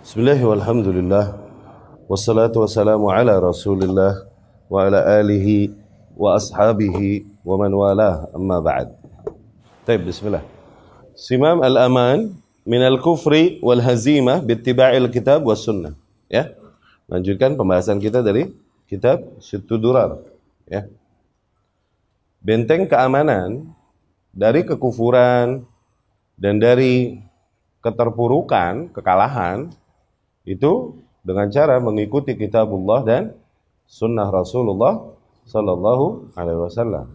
Bismillah walhamdulillah wassalatu wassalamu ala rasulillah wa ala alihi wa ashabihi wa man walah amma ba'd. Baik, bismillah. Simam al-aman min al-kufri wal hazimah bittiba'il kitab was sunnah. Ya. Lanjutkan pembahasan kita dari kitab Sittu Durar, ya. Benteng keamanan dari kekufuran dan dari keterpurukan, kekalahan itu dengan cara mengikuti kitabullah dan sunnah Rasulullah sallallahu alaihi wasallam.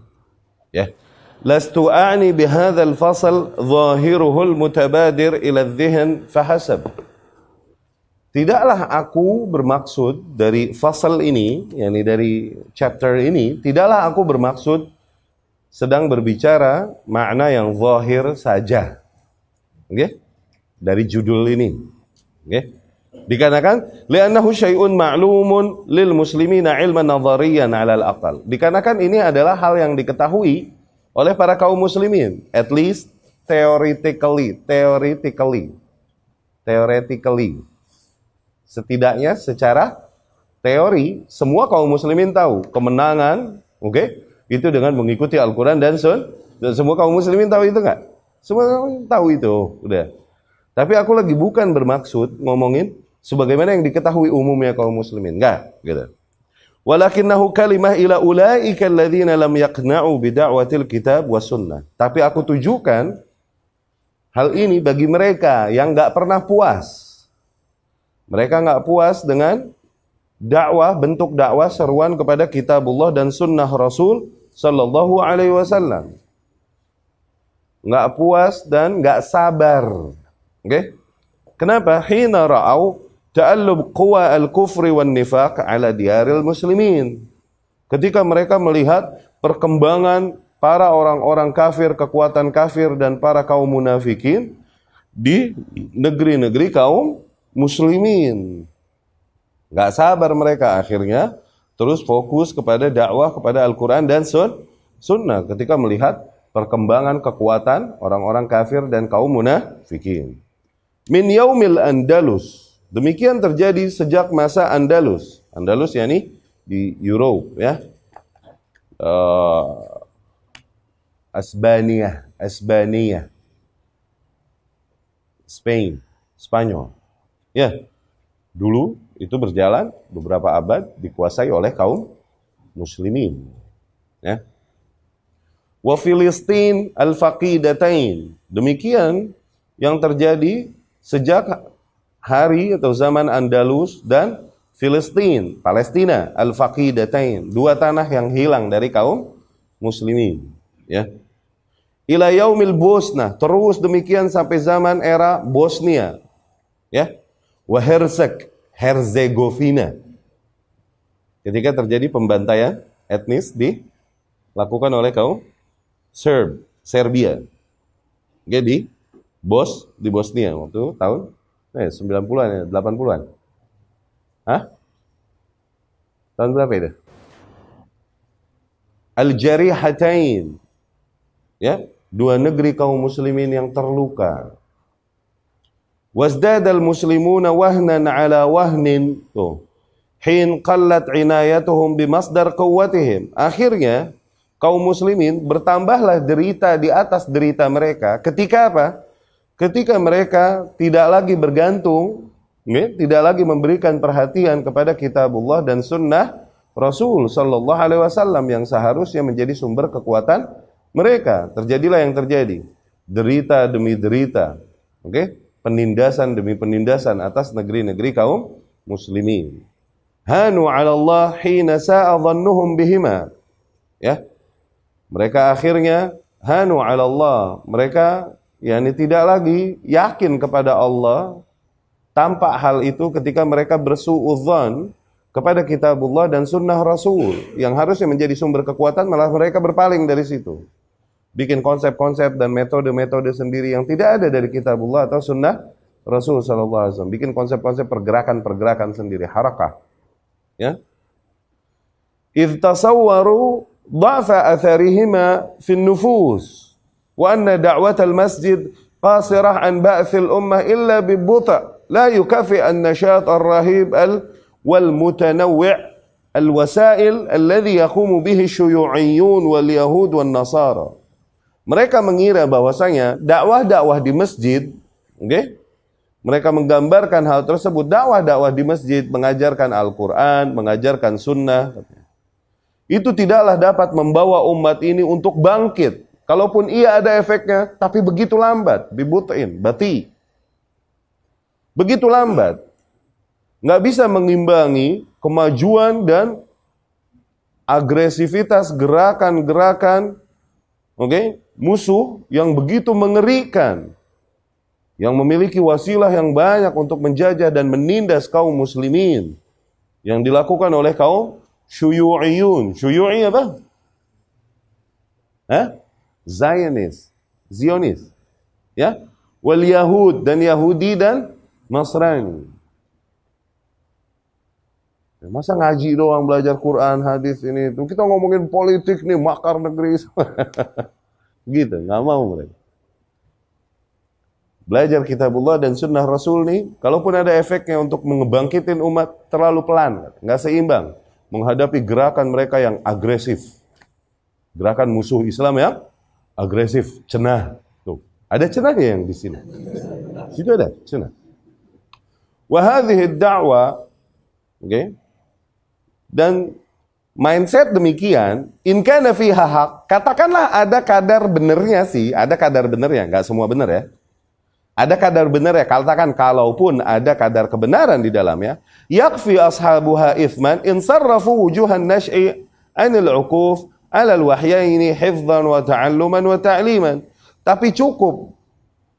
Ya. Lastu a'ni bihadzal fasl zahiruhu al-mutabadir ila adh-dhihn fahasab. Tidaklah aku bermaksud dari fasal ini, yakni dari chapter ini, tidaklah aku bermaksud sedang berbicara makna yang zahir saja. Okay? Dari judul ini. Okay? Dikarenakan li'annahu syai'un ma'lumun lil muslimina ilman nadhariyan 'ala al-aqal. Dikarenakan ini adalah hal yang diketahui oleh para kaum muslimin, at least theoretically. Setidaknya secara teori semua kaum muslimin tahu kemenangan, itu dengan mengikuti Al-Qur'an dan Sunnah. Dan semua kaum muslimin tahu itu enggak? Semua tahu itu, udah. Tapi aku lagi bukan bermaksud ngomongin sebagaimana yang diketahui umumnya kaum muslimin, enggak, gitu. Walakinnahu kalimah ila ulaika alladzina lam yaqna'u bida'watil kitab was sunnah. Tapi aku tujukan hal ini bagi mereka yang enggak pernah puas. Mereka enggak puas dengan dakwah, bentuk dakwah seruan kepada kitabullah dan sunnah Rasul sallallahu alaihi wasallam. Enggak puas dan enggak sabar. Okay? Kenapa? Hina ra'au ta'allub quwa al-kufri wan nifaq ala diyaril muslimin. Ketika mereka melihat perkembangan para orang-orang kafir, kekuatan kafir dan para kaum munafikin di negeri-negeri kaum muslimin. Enggak sabar mereka, akhirnya terus fokus kepada dakwah kepada Al-Qur'an dan sunnah ketika melihat perkembangan kekuatan orang-orang kafir dan kaum munafikin. Min yaumil Andalus. Demikian terjadi sejak masa Andalus. Andalus yakni di Europe, ya. Asbania, Spain, Spanyol. Ya. Dulu itu berjalan beberapa abad dikuasai oleh kaum muslimin, ya. Wa Filistin al-faqidatain. Demikian yang terjadi sejak hari atau zaman Andalus dan Filistin, Palestina, al-faqidatain, dua tanah yang hilang dari kaum muslimin, ya. Ila yaumil Bosna, terus demikian sampai zaman era Bosnia, ya. Wa Herzegovina. Ketika terjadi pembantaian etnis dilakukan oleh kaum Serbia. Jadi di Bosnia waktu tahun 90-an ya, 80-an. Hah? Tahun berapa itu? Al-Jarihatain. Ya, dua negeri kaum muslimin yang terluka. Wazdadal muslimuna wahnan ala wahnin. Hin qallat inayatuhum bimasdar quwwatihim. Akhirnya kaum muslimin bertambahlah derita di atas derita mereka. Ketika apa? Ketika mereka tidak lagi bergantung, tidak lagi memberikan perhatian kepada kitabullah dan sunnah Rasul sallallahu alaihi wasallam yang seharusnya menjadi sumber kekuatan mereka. Terjadilah yang terjadi. Derita demi derita. Penindasan demi penindasan atas negeri-negeri kaum muslimin. Hanu 'ala Allah hina sa'a dhannuhum bihima. Ya. Mereka akhirnya hanu 'ala Allah. Mereka tidak lagi yakin kepada Allah. Tampak hal itu ketika mereka bersuudzon kepada kitabullah dan sunnah Rasul yang harusnya menjadi sumber kekuatan, malah mereka berpaling dari situ. Bikin konsep-konsep dan metode-metode sendiri yang tidak ada dari kitabullah atau sunnah Rasul sallallahu alaihi wasallam. Bikin konsep-konsep pergerakan-pergerakan sendiri, harakah. Ya. Idh tasawwaru dha'fa atharihima fi an-nufus wa anna da'watal masjid qasirah an ba'thil ummah illa bi buta لا يكافئ النشاط الرهيب والمتنوع الوسائل الذي يقوم به الشيوعيون واليهود والنصارى. Mereka mengira bahwasanya dakwah-dakwah di masjid, okay? Mereka menggambarkan hal tersebut, dakwah-dakwah di masjid, mengajarkan Al-Quran, mengajarkan sunnah, itu tidaklah dapat membawa umat ini untuk bangkit. Kalaupun ia ada efeknya, tapi begitu lambat, bibutain, bati. Begitu lambat. Nggak bisa mengimbangi kemajuan dan agresivitas gerakan-gerakan, musuh yang begitu mengerikan, yang memiliki wasilah yang banyak untuk menjajah dan menindas kaum muslimin, yang dilakukan oleh kaum syuyu'iyun. Syuyu'i apa? Zionis. Ya? Wal Yahud, dan Yahudi dan Nasrani. Masa ngaji doang, belajar Quran, hadis ini itu. Kita ngomongin politik nih, makar negeri. Gitu, nggak mau mereka. Belajar kitabullah dan sunnah Rasul nih, kalaupun ada efeknya untuk ngebangkitin umat, terlalu pelan, nggak seimbang menghadapi gerakan mereka yang agresif. Gerakan musuh Islam yang agresif, cenah. Tuh, ada cenahnya yang di sini. Situ ada cenah. Wa hadhihi ad-da'wa, dan mindset demikian, in kana fiha haq, katakanlah ada kadar benernya sih, ada kadar benernya, nggak semua benar ya. Ada kadar benar ya, katakan kalaupun ada kadar kebenaran di dalamnya, yakfi ashabuha ithman in sarrafu wujuhan nash'i anil uquf ala al-wahyaini hifdhan wa ta'alluman wa ta'liman. Tapi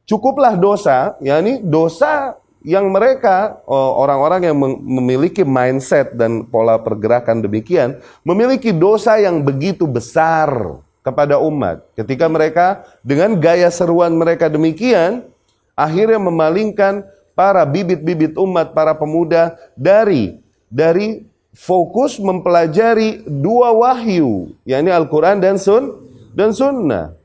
cukuplah dosa, yakni dosa yang mereka, orang-orang yang memiliki mindset dan pola pergerakan demikian, memiliki dosa yang begitu besar kepada umat. Ketika mereka dengan gaya seruan mereka demikian, akhirnya memalingkan para bibit-bibit umat, para pemuda dari fokus mempelajari dua wahyu, yakni Al-Quran dan Sunnah.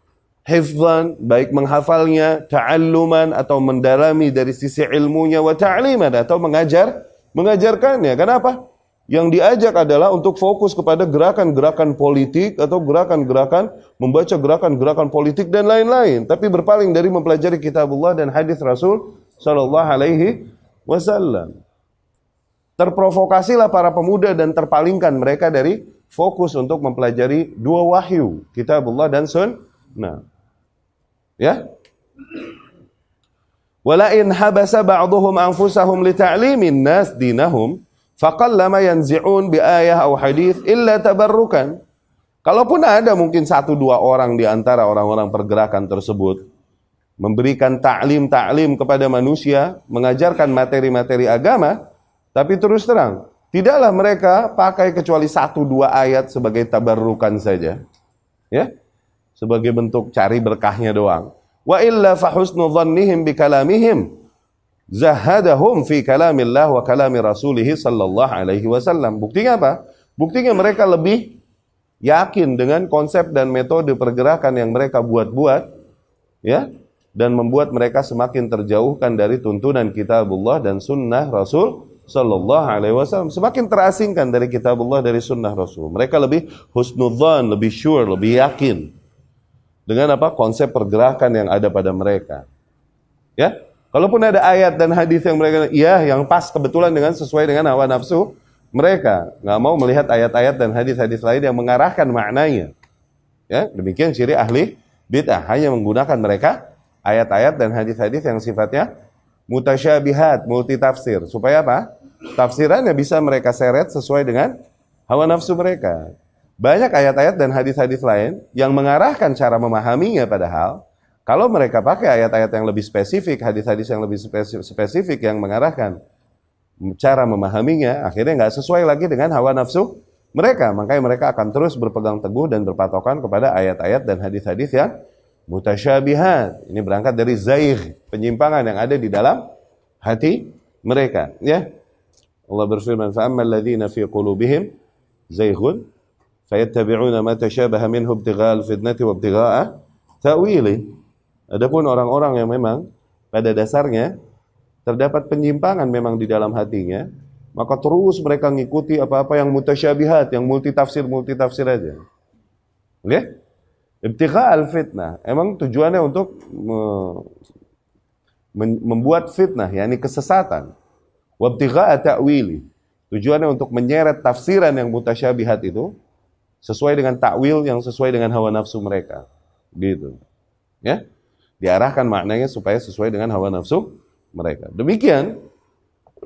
Hifzan, baik menghafalnya, ta'alluman atau mendalami dari sisi ilmunya, wa ta'liman atau mengajarkannya. Kenapa? Yang diajak adalah untuk fokus kepada gerakan-gerakan politik atau gerakan-gerakan membaca gerakan-gerakan politik dan lain-lain, tapi berpaling dari mempelajari kitabullah dan hadis Rasul sallallahu alaihi wasallam. Terprovokasilah para pemuda dan terpalingkan mereka dari fokus untuk mempelajari dua wahyu, kitabullah dan sunnah. Ya? Wala in habasa ba'dhum anfusahum li ta'limin nas dinahum faqallama yanzi'un bi ayah aw hadits illa tabarrukan. Kalaupun ada mungkin satu dua orang di antara orang-orang pergerakan tersebut memberikan ta'lim kepada manusia, mengajarkan materi-materi agama, tapi terus terang tidaklah mereka pakai kecuali satu dua ayat sebagai tabarrukan saja, ya, sebagai bentuk cari berkahnya doang. Wa illa fa husnu dhannihim bi kalamihim zahadahum fi kalamillah wa kalami rasulih sallallahu alaihi wasallam. Buktinya apa? Buktinya mereka lebih yakin dengan konsep dan metode pergerakan yang mereka buat-buat, ya, dan membuat mereka semakin terjauhkan dari tuntunan kitabullah dan sunnah Rasul sallallahu alaihi wasallam, semakin terasingkan dari kitabullah, dari sunnah Rasul. Mereka lebih husnudzan, lebih sure, lebih yakin dengan apa? Konsep pergerakan yang ada pada mereka. Ya, kalaupun ada ayat dan hadis yang mereka, ya, yang pas kebetulan dengan sesuai dengan hawa nafsu mereka, nggak mau melihat ayat-ayat dan hadis-hadis lain yang mengarahkan maknanya. Ya, demikian ciri ahli bid'ah, hanya menggunakan mereka ayat-ayat dan hadis-hadis yang sifatnya mutasyabihat, multitafsir, supaya apa? Tafsirannya bisa mereka seret sesuai dengan hawa nafsu mereka. Banyak ayat-ayat dan hadis-hadis lain yang mengarahkan cara memahaminya, padahal kalau mereka pakai ayat-ayat yang lebih spesifik, hadis-hadis yang lebih spesifik yang mengarahkan cara memahaminya, akhirnya nggak sesuai lagi dengan hawa nafsu mereka. Makanya mereka akan terus berpegang teguh dan berpatokan kepada ayat-ayat dan hadis-hadis yang mutasyabihat. Ini berangkat dari zaigh, penyimpangan yang ada di dalam hati mereka. Ya, Allah berfirman, فَأَمَّا الَّذِينَ فِي قُلُوبِهِمْ زَيْغٌ فَيَتَّبِعُونَ مَا تَشَابَهَ مِنْهُ ابْتِغَاءَ الْفِتْنَةِ وَابْتِغَاءَ تَأْوِيلِهِ. Adapun orang-orang yang memang pada dasarnya terdapat penyimpangan memang di dalam hatinya, maka terus mereka ngikuti apa-apa yang mutasyabihat, yang multitafsir aja. Oke? Ibtigha al-fitnah, emang tujuannya untuk membuat fitnah, yakni kesesatan. Wabtigha ta'wili, tujuannya untuk menyeret tafsiran yang mutasyabihat itu sesuai dengan takwil yang sesuai dengan hawa nafsu mereka. Gitu. Ya? Diarahkan maknanya supaya sesuai dengan hawa nafsu mereka. Demikian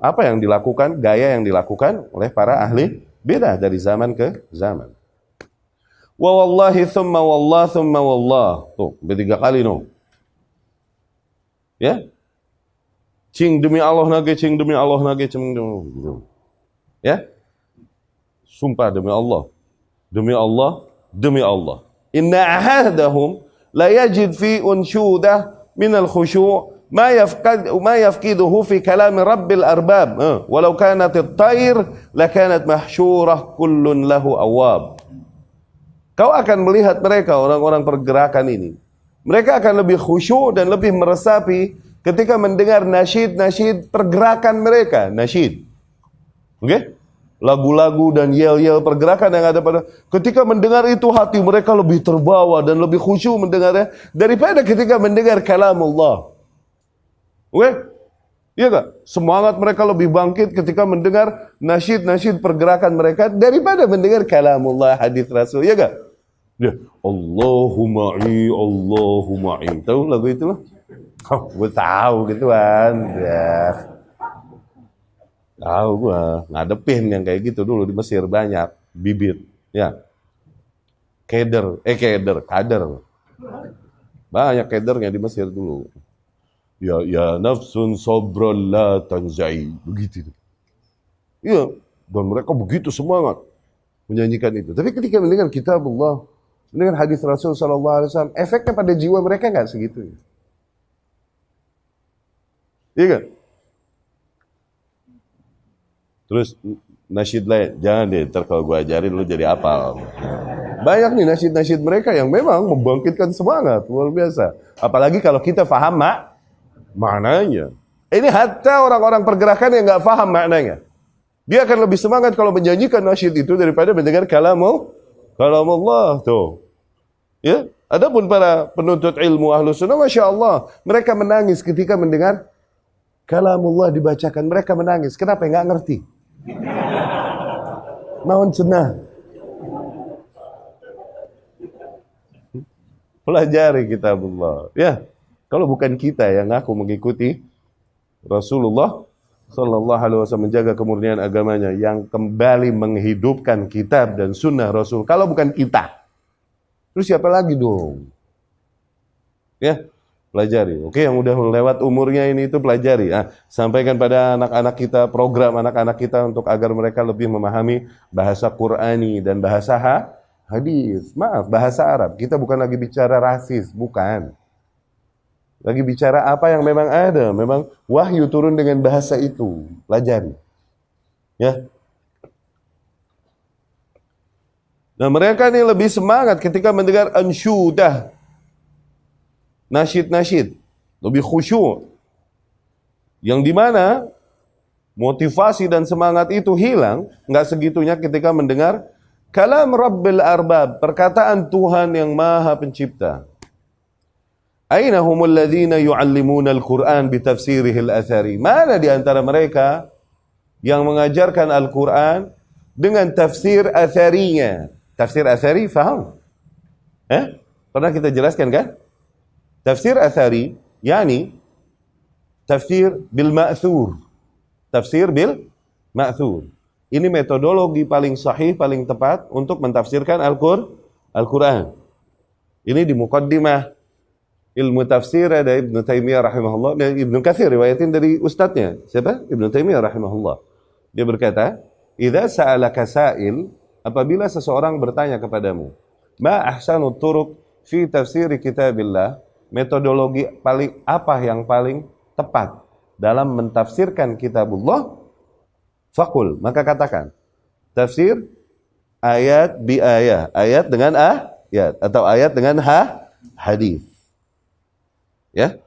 apa yang dilakukan, gaya yang dilakukan oleh para ahli bidah dari zaman ke zaman. Wa wallahi thumma wallah thumma wallah. Tuh, bertiga kali no. Ya? Cing demi Allah nage, cing demi Allah nage, cing demi. Ya? Sumpah demi Allah. Demi Allah, demi Allah. Inna ahadahum la yajid fi unshudah min al-khushu' ma yafqiduhu fi kalam rabbil arbab. Walau kanat at-tayr lakanat mahsyurah kullun lahu awwab. Kau akan melihat mereka, orang-orang pergerakan ini. Mereka akan lebih khusyuk dan lebih meresapi ketika mendengar nasyid-nasyid pergerakan mereka. Nasyid. Oke? Lagu-lagu dan yel-yel pergerakan yang ada pada. Ketika mendengar itu hati mereka lebih terbawa dan lebih khusyuk mendengarnya daripada ketika mendengar kalamullah. Oke? Iya gak? Semangat mereka lebih bangkit ketika mendengar nasyid-nasyid pergerakan mereka daripada mendengar kalamullah, hadis Rasul. Iya gak? Ya, Allahumma ma'i. Tahu lagu itu lah? Oh, gue tahu gituan. Ya. Tahu gue ngadepin yang kayak gitu dulu di Mesir banyak bibit. Ya. Kader. Banyak kadernya di Mesir dulu. Ya nafsun sabrul la tanzai. Begitu. Iya, dan mereka begitu semangat menyanyikan itu. Tapi ketika mendengar kitabullah, mendengar hadis Rasul sallallahu alaihi wasallam, efeknya pada jiwa mereka enggak segitu. Iya kan? Terus nasyid lain, jangan deh, ntar kalau gue ajarin lu jadi apal. Banyak nih nasyid-nasyid mereka yang memang membangkitkan semangat, luar biasa. Apalagi kalau kita faham maknanya. Ini hatta orang-orang pergerakan yang nggak paham maknanya. Dia akan lebih semangat kalau menyanyikan nasyid itu daripada mendengar kalamullah tuh. Ya, adapun para penuntut ilmu ahlus sunnah, masya Allah, mereka menangis ketika mendengar kalamullah dibacakan. Mereka menangis. Kenapa? Nggak ngerti. Naon cenah. Pelajari kitabullah. Ya. Kalau bukan kita yang ngaku mengikuti Rasulullah sallallahu alaihi wasallam, menjaga kemurnian agamanya, yang kembali menghidupkan kitab dan sunnah Rasul. Kalau bukan kita, terus siapa lagi dong? Ya, pelajari. Oke, yang udah lewat umurnya ini itu pelajari. Sampaikan pada anak-anak kita, program anak-anak kita untuk agar mereka lebih memahami bahasa Qur'ani dan bahasa hadis. Maaf, bahasa Arab. Kita bukan lagi bicara rasis, bukan. Lagi bicara apa yang memang ada, memang wahyu turun dengan bahasa itu. Pelajari. Ya. Nah, mereka ini lebih semangat ketika mendengar ansyudah. Nasyid-nasyid. Lebih khusyuk. Yang dimana motivasi dan semangat itu hilang, nggak segitunya ketika mendengar kalam Rabbil Arbab, perkataan Tuhan yang Maha Pencipta. Aina humul ladzina yu'allimuna al-Qur'an bitafsirihi al-athari? Mana di antara mereka yang mengajarkan Al-Qur'an dengan tafsir atharinya? Tafsir athari, faham? Pernah kita jelaskan kan? Tafsir athari, yakni tafsir bil ma'thur. Tafsir bil ma'thur. Ini metodologi paling sahih, paling tepat untuk mentafsirkan Al-Qur'an. Ini di muqaddimah ilmu tafsir ada Ibnu Taimiyah rahimahullah, dan Ibnu Katsir riwayatin dari ustadznya. Siapa? Ibnu Taimiyah rahimahullah. Dia berkata, "Idza sa'alaka sa'il," apabila seseorang bertanya kepadamu, "Ma ahsanu turuq fi tafsir kitabillah," metodologi paling apa yang paling tepat dalam mentafsirkan kitabullah, faqul, maka katakan, tafsir ayat bi ayat, ayat dengan ayat atau ayat dengan hadis. Ya.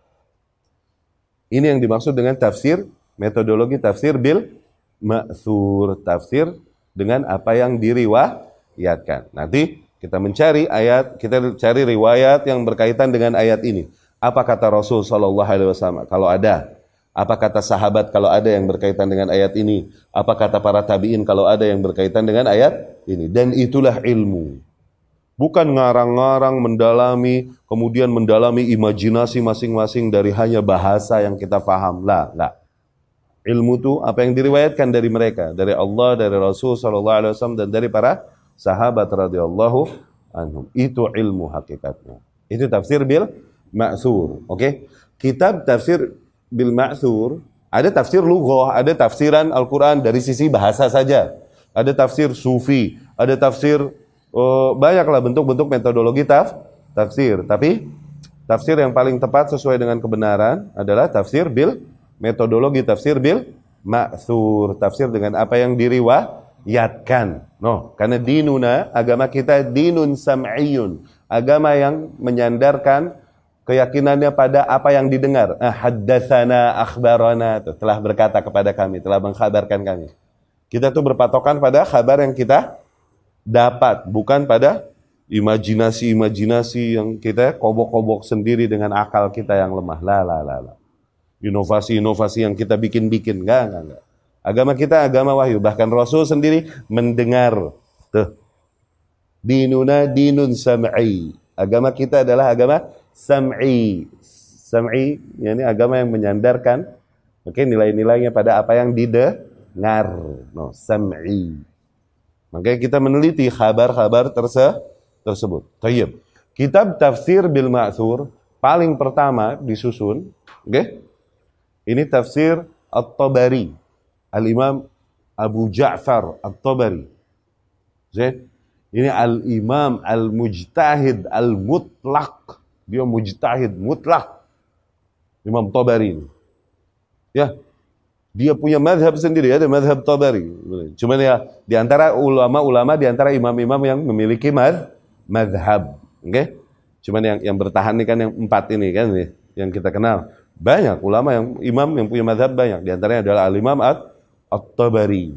Ini yang dimaksud dengan tafsir, metodologi tafsir bil ma'thur, tafsir dengan apa yang diriwayatkan. Nanti kita mencari ayat, kita cari riwayat yang berkaitan dengan ayat ini. Apa kata Rasul sallallahu alaihi wasallam kalau ada? Apa kata sahabat kalau ada yang berkaitan dengan ayat ini? Apa kata para tabi'in kalau ada yang berkaitan dengan ayat ini? Dan itulah ilmu. Bukan ngarang-ngarang, mendalami, kemudian mendalami imajinasi masing-masing dari hanya bahasa yang kita paham. Lah. Ilmu itu apa yang diriwayatkan dari mereka, dari Allah, dari Rasul sallallahu alaihi wasallam dan dari para sahabat radhiyallahu anhum. Itu ilmu hakikatnya. Itu tafsir bil ma'thur. Oke? Kitab tafsir bil ma'thur, ada tafsir lughah, ada tafsiran Al-Qur'an dari sisi bahasa saja. Ada tafsir sufi, ada tafsir banyaklah bentuk-bentuk metodologi tafsir. Tapi tafsir yang paling tepat sesuai dengan kebenaran adalah tafsir bil metodologi tafsir bil ma'thur, tafsir dengan apa yang diriwayatkan. Karena dinuna, agama kita dinun sam'iyun, agama yang menyandarkan keyakinannya pada apa yang didengar. Haddatsana akhbarana, telah berkata kepada kami, telah mengkhabarkan kami. Kita tuh berpatokan pada kabar yang kita dapat, bukan pada imajinasi yang kita kobok-kobok sendiri dengan akal kita yang lemah. La. Inovasi-inovasi yang kita bikin-bikin. Enggak. Agama kita agama wahyu. Bahkan Rasul sendiri mendengar. Dinuna dinun sam'i. Agama kita adalah agama sam'i. Sam'i, yakni agama yang menyandarkan nilai-nilainya pada apa yang didengar. Sam'i. Makanya kita meneliti kabar-kabar tersebut. Tayyib. Kitab tafsir bil ma'thur paling pertama disusun, ini tafsir At-Tabari, Al-Imam Abu Ja'far At-Tabari. Ini Al-Imam Al-Mujtahid Al-Mutlaq. Dia mujtahid mutlak. Imam Tabari. Ya. Dia punya mazhab sendiri, ada mazhab Tabari. Cuman ya di antara ulama-ulama, di antara imam-imam yang memiliki mazhab, Cuman yang bertahan ini kan yang 4 ini kan yang kita kenal. Banyak ulama yang imam yang punya mazhab banyak. Di antaranya adalah Al-Imam At-Tabari.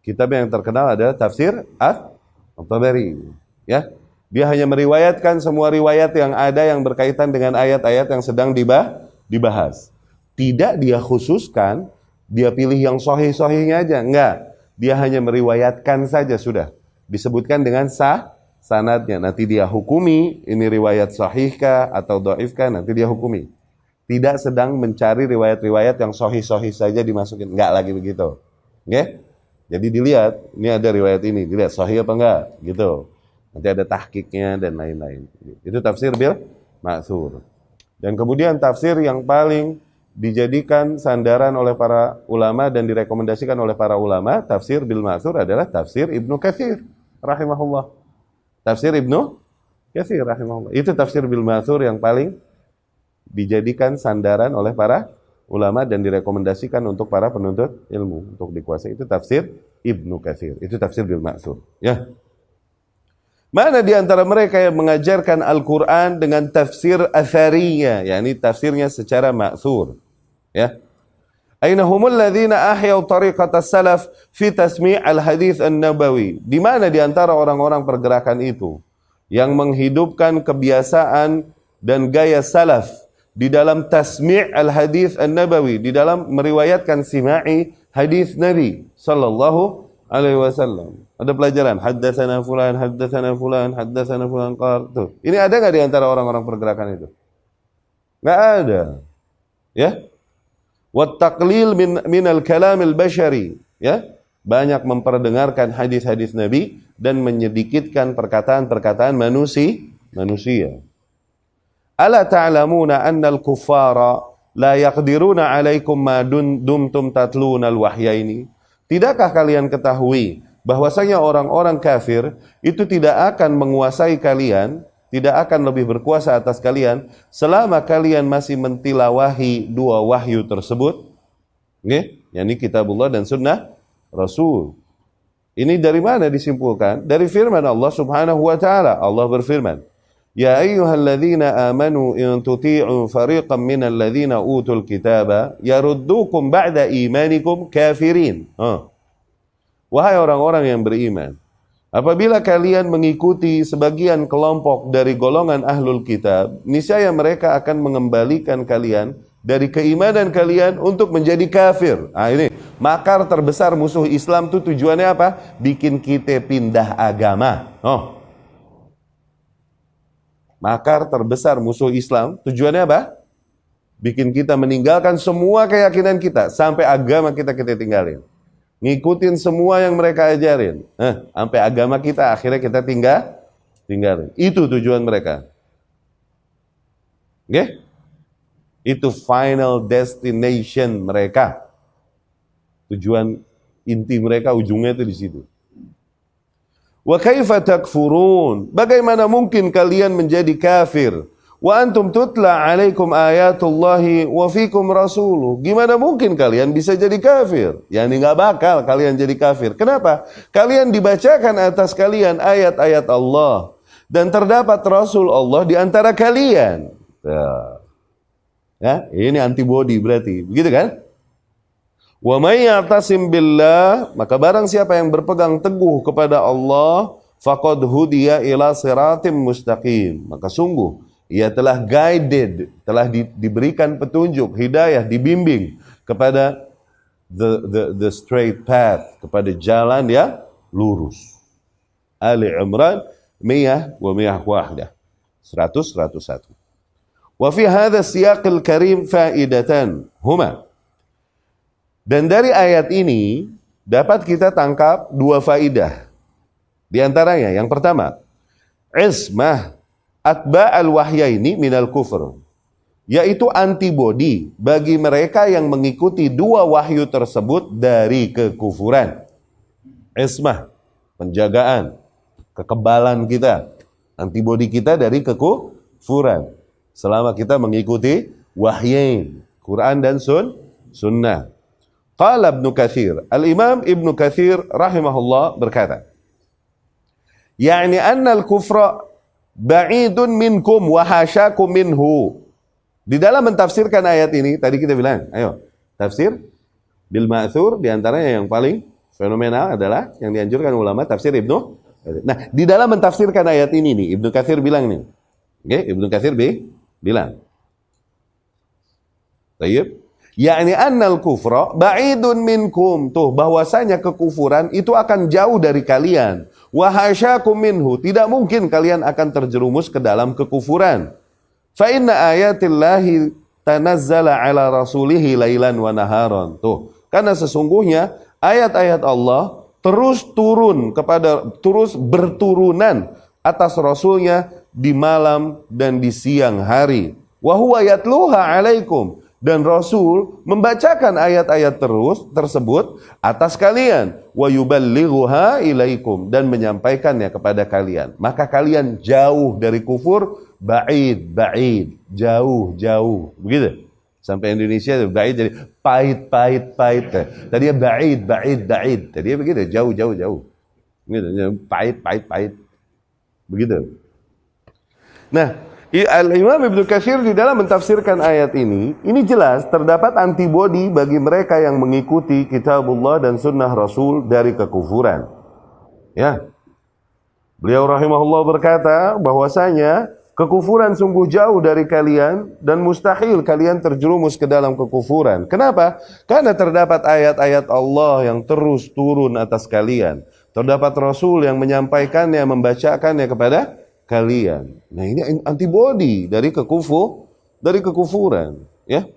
Kitab yang terkenal adalah tafsir At-Tabari. Ya. Dia hanya meriwayatkan semua riwayat yang ada yang berkaitan dengan ayat-ayat yang sedang dibahas. Tidak dia khususkan, dia pilih yang sahih-sahihnya aja. Enggak. Dia hanya meriwayatkan saja sudah. Disebutkan dengan sanadnya. Nanti dia hukumi, ini riwayat sahihkah atau dhaifkah, nanti dia hukumi. Tidak sedang mencari riwayat-riwayat yang sahih-sahih saja dimasukin. Enggak lagi begitu. Jadi dilihat, ini ada riwayat ini, dilihat sahih apa enggak, gitu. Nanti ada tahqiqnya dan lain-lain. Itu tafsir bil ma'thur. Dan kemudian tafsir yang paling dijadikan sandaran oleh para ulama dan direkomendasikan oleh para ulama, tafsir bil ma'thur adalah tafsir Ibnu Katsir rahimahullah. Tafsir Ibnu Katsir rahimahullah. Itu tafsir bil ma'thur yang paling dijadikan sandaran oleh para ulama dan direkomendasikan untuk para penuntut ilmu untuk dikuasai. Itu tafsir Ibnu Katsir. Itu tafsir bil ma'thur. Ya. Mana di antara mereka yang mengajarkan Al-Quran dengan tafsir athariyah, yakni tafsirnya secara ma'thur. Ya. Aina humul ladzina ahyau tariqat as-salaf fi tasmi' al-hadits an-nabawi. Di mana di antara orang-orang pergerakan itu yang menghidupkan kebiasaan dan gaya salaf di dalam tasmi' al-hadits an-nabawi, di dalam meriwayatkan sima'i hadis Nabi sallallahu alaihi wasallam. Ada pelajaran haddatsana fulan, haddatsana fulan qala. Tuh. Ini ada enggak di antara orang-orang pergerakan itu? Enggak ada. Ya. Wat taqlil min al-kalam al-bashari, ya. Banyak memperdengarkan hadis-hadis Nabi dan menyedikitkan perkataan-perkataan manusia. Ala ta'lamuna anna al-kuffara la yaqdiruna 'alaikum ma dumtum tatluna al-wahyaini? Tidakkah kalian ketahui bahwasanya orang-orang kafir itu tidak akan menguasai kalian, tidak akan lebih berkuasa atas kalian selama kalian masih mentilawahi 2 wahyu tersebut, yakni kitabullah dan sunnah Rasul. Ini dari mana disimpulkan? Dari firman Allah Subhanahu wa taala. Allah berfirman, Ya ayyuhalladzina amanu in tuti'u fariqan minal ladzina utul kitaba yaruddukum ba'da imanikum kafirin. Wahai orang-orang yang beriman, apabila kalian mengikuti sebagian kelompok dari golongan ahlul kitab, niscaya mereka akan mengembalikan kalian dari keimanan kalian untuk menjadi kafir. Ini makar terbesar musuh Islam tuh tujuannya apa? Bikin kita pindah agama. Makar terbesar musuh Islam tujuannya apa? Bikin kita meninggalkan semua keyakinan kita sampai agama kita tinggalin. Ngikutin semua yang mereka ajarin. Sampai agama kita akhirnya kita tinggalin. Itu tujuan mereka. Oke? Itu final destination mereka. Tujuan inti mereka ujungnya itu di situ. Wa kaifa takfurun? Bagaimana mungkin kalian menjadi kafir? Wa antum tutla alaikum ayatullahi wa fikum rasuluh. Gimana mungkin kalian bisa jadi kafir? Yani nggak bakal kalian jadi kafir. Kenapa? Kalian dibacakan atas kalian ayat-ayat Allah dan terdapat Rasul Allah di antara kalian. Ya, ini antibody berarti. Begitu kan? Wa may ya'tasim billah, maka barang siapa yang berpegang teguh kepada Allah, faqad hudiya ila siratim mustaqim. Maka sungguh ia telah guided, telah diberikan petunjuk, hidayah, dibimbing kepada the straight path, kepada jalan yang lurus. Ali Imran 100 wa 101. Wa fi hadha siyaqil karim faidatan huma. Dan dari ayat ini dapat kita tangkap dua faidah. Di antaranya yang pertama, ismah atba'al wahyaini minal kufr, yaitu antibodi bagi mereka yang mengikuti dua wahyu tersebut dari kekufuran. Ismah, penjagaan, kekebalan kita, antibodi kita dari kekufuran selama kita mengikuti wahyain, Quran dan sunnah. Qala Ibnu Katsir, Al-Imam Ibnu Katsir rahimahullah berkata, yani anna al-kufra ba'idun minkum wa hasyakum minhu. Di dalam mentafsirkan ayat ini, tadi kita bilang, ayo, tafsir bil ma'thur, di antaranya yang paling fenomenal adalah yang dianjurkan ulama tafsir Ibnu. Nah, di dalam mentafsirkan ayat ini nih, Ibnu Katsir bilang nih. Oke, Ibnu Katsir bilang. Baik. Yakni annal kufra ba'idun minkum, tuh bahwasanya kekufuran itu akan jauh dari kalian. Wa hasyakum minhu, tidak mungkin kalian akan terjerumus ke dalam kekufuran. Fa inna ayatillahi tanazzala ala rasulihi lailan wa naharan. Tuh, karena sesungguhnya ayat-ayat Allah terus berturunan atas rasulnya di malam dan di siang hari. Wa huwa yatluha alaikum, dan Rasul membacakan ayat-ayat tersebut atas kalian. Wa yuballighuha ilaikum, dan menyampaikannya kepada kalian. Maka kalian jauh dari kufur, ba'id, jauh. Begitu. Sampai Indonesia ba'id jadi pahit. Tadinya ba'id. Tadinya begitu, jauh. Begitu, pahit. Begitu. Nah, Al-Imam Ibnu Katsir di dalam mentafsirkan ayat ini jelas terdapat antibodi bagi mereka yang mengikuti kitabullah dan sunnah Rasul dari kekufuran. Ya. Beliau rahimahullah berkata bahwasanya kekufuran sungguh jauh dari kalian dan mustahil kalian terjerumus ke dalam kekufuran. Kenapa? Karena terdapat ayat-ayat Allah yang terus turun atas kalian. Terdapat Rasul yang menyampaikannya, membacakannya kepada kalian. Nah, ini antibodi dari kekufuran, ya.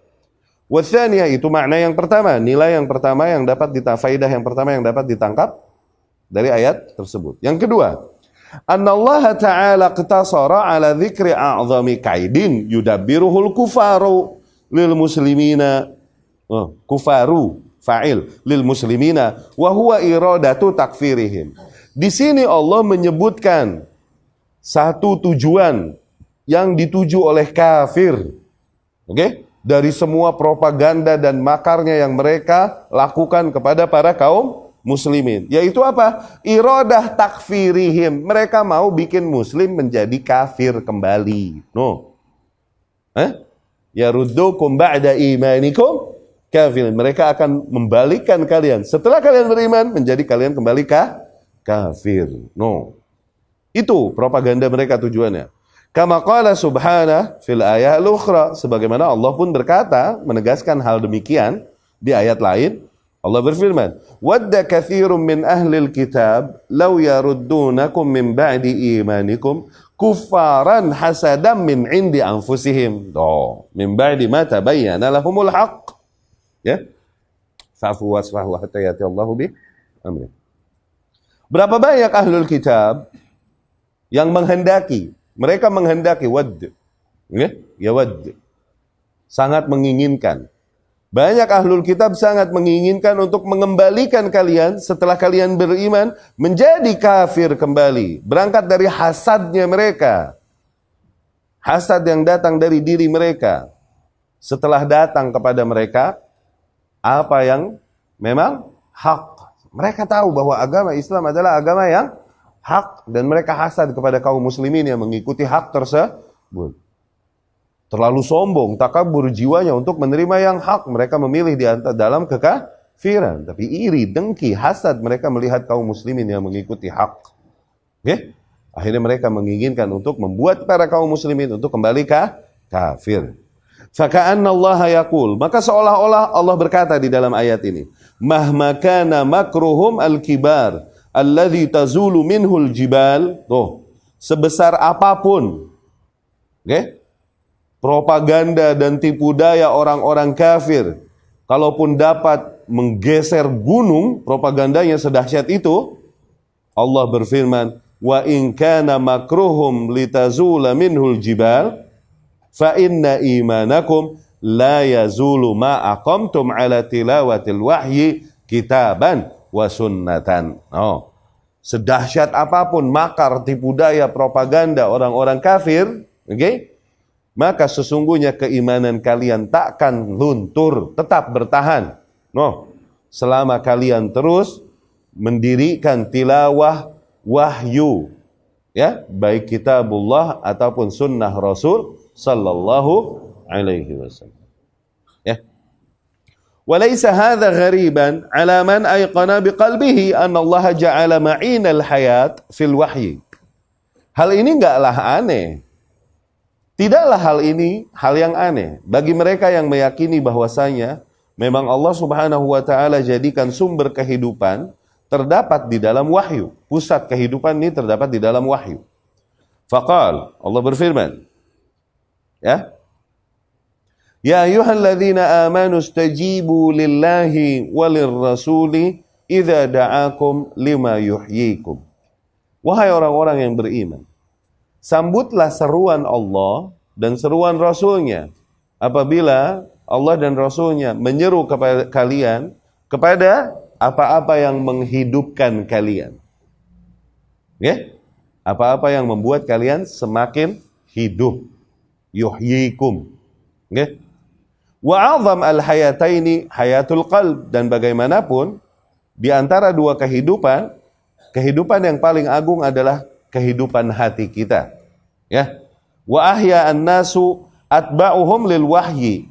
Watsaniya, itu makna yang pertama, nilai yang pertama yang dapat faidah yang pertama yang dapat ditangkap dari ayat tersebut. Yang kedua, annallaha ta'ala iqtasara ala dzikri a'zami kaidin yudabbiruhul kufaru lil muslimina. Kufaru fa'il lil muslimina wa huwa iradatu takfirihim. Di sini Allah menyebutkan satu tujuan yang dituju oleh kafir, dari semua propaganda dan makarnya yang mereka lakukan kepada para kaum muslimin. Yaitu apa? Iradah takfirihim. Mereka mau bikin muslim menjadi kafir kembali. No. Yaruddukum ba'da imanikum kafir. Mereka akan membalikkan kalian. Setelah kalian beriman, menjadi kalian kembali kafir. No. Itu propaganda mereka tujuannya. Kama qala subhanahu fil ayat al-ukhra. Sebagaimana Allah pun berkata, menegaskan hal demikian di ayat lain. Allah berfirman, "Wadda katsirun min ahlil kitab law yaruddunakum min ba'di imanikum kuffaran hasadan min 'indi anfusihim." Min ba'di ma tabayyana lahumul haqq. Ya. Fa'fu wasfahu hatta yati Allahu bi amri. Berapa banyak ahlul kitab yang mereka menghendaki wadd. Ya wadd. Sangat menginginkan. Banyak ahlul kitab sangat menginginkan untuk mengembalikan kalian setelah kalian beriman menjadi kafir kembali. Berangkat dari hasadnya mereka. Hasad yang datang dari diri mereka. Setelah datang kepada mereka apa yang memang hak. Mereka tahu bahwa agama Islam adalah agama yang hak dan mereka hasad kepada kaum muslimin yang mengikuti hak tersebut. Terlalu sombong, takabur jiwanya untuk menerima yang hak. Mereka memilih di dalam kekafiran. Tapi iri, dengki, hasad mereka melihat kaum muslimin yang mengikuti hak. Okay? Akhirnya mereka menginginkan untuk membuat para kaum muslimin untuk kembali kafir. Faka'anna Allah yaqul. Maka seolah-olah Allah berkata di dalam ayat ini. Mahma kana makruhum al-kibar. Alladhi tazulu minhul jibal. Sebesar apapun. Okay? Propaganda dan tipu daya orang-orang kafir, kalaupun dapat menggeser gunung, propagandanya sedahsyat itu, Allah berfirman, wa in kana makruhum litazula minhul jibal, fa inna imanakum la yazulu ma aqamtum ala tilawatil wahyi kitaban wa sunnatan. Sedahsyat apapun makar, tipu daya, propaganda orang-orang kafir, okay? Maka sesungguhnya keimanan kalian takkan luntur, tetap bertahan. Selama kalian terus mendirikan tilawah wahyu, ya, baik kitabullah ataupun sunnah Rasul sallallahu alaihi wasallam. Ya. Walaysa hadha ghariban ala man ayqana biqalbihi anna Allah ja'ala ma'inal hayat fil wahyi. Hal ini enggaklah aneh. Tidaklah hal ini hal yang aneh bagi mereka yang meyakini bahwasanya memang Allah Subhanahu wa taala jadikan sumber kehidupan terdapat di dalam wahyu. Pusat kehidupan ini terdapat di dalam wahyu. Faqal, Allah berfirman, ya. Ya ayyuhalladzina amanu stajibu lillahi walir rasuli idza da'akum lima yuhyikum. Wahai orang-orang yang beriman, sambutlah seruan Allah dan seruan Rasulnya apabila Allah dan Rasulnya menyeru kepada kalian kepada apa-apa yang menghidupkan kalian. Ya? Apa-apa yang membuat kalian semakin hidup. Yuhyikum. Ya? Wa 'azam al-hayataini hayatul qalb, dan bagaimanapun di antara dua kehidupan, kehidupan yang paling agung adalah kehidupan hati kita. Ya. Wa ahya an-nasu atba'uhum lil wahyi.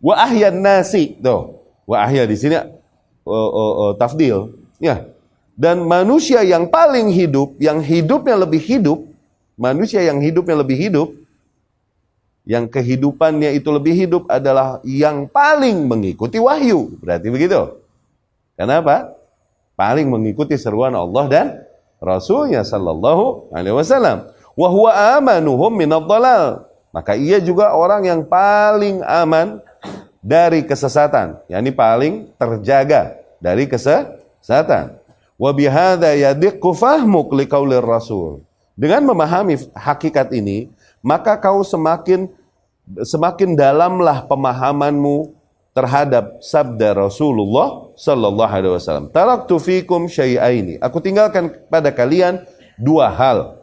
Wa ahya an-nasi. Tuh. Wa ahya di sini tafdil. Ya. Dan manusia yang paling hidup, yang hidupnya lebih hidup, manusia yang hidupnya lebih hidup, yang kehidupannya itu lebih hidup adalah yang paling mengikuti wahyu. Berarti begitu. Kenapa? Paling mengikuti seruan Allah dan Rasulnya sallallahu alaihi wasallam. Wa huwa amanuhum minadh-dhalal. Maka ia juga orang yang paling aman dari kesesatan, yakni paling terjaga dari kesesatan. Wa bihadza yadiqqu fahmuk liqaulir rasul. Dengan memahami hakikat ini, maka kau semakin dalamlah pemahamanmu terhadap sabda Rasulullah sallallahu alaihi wasallam. Taraktu fikum syai'aini. Aku tinggalkan pada kalian dua hal.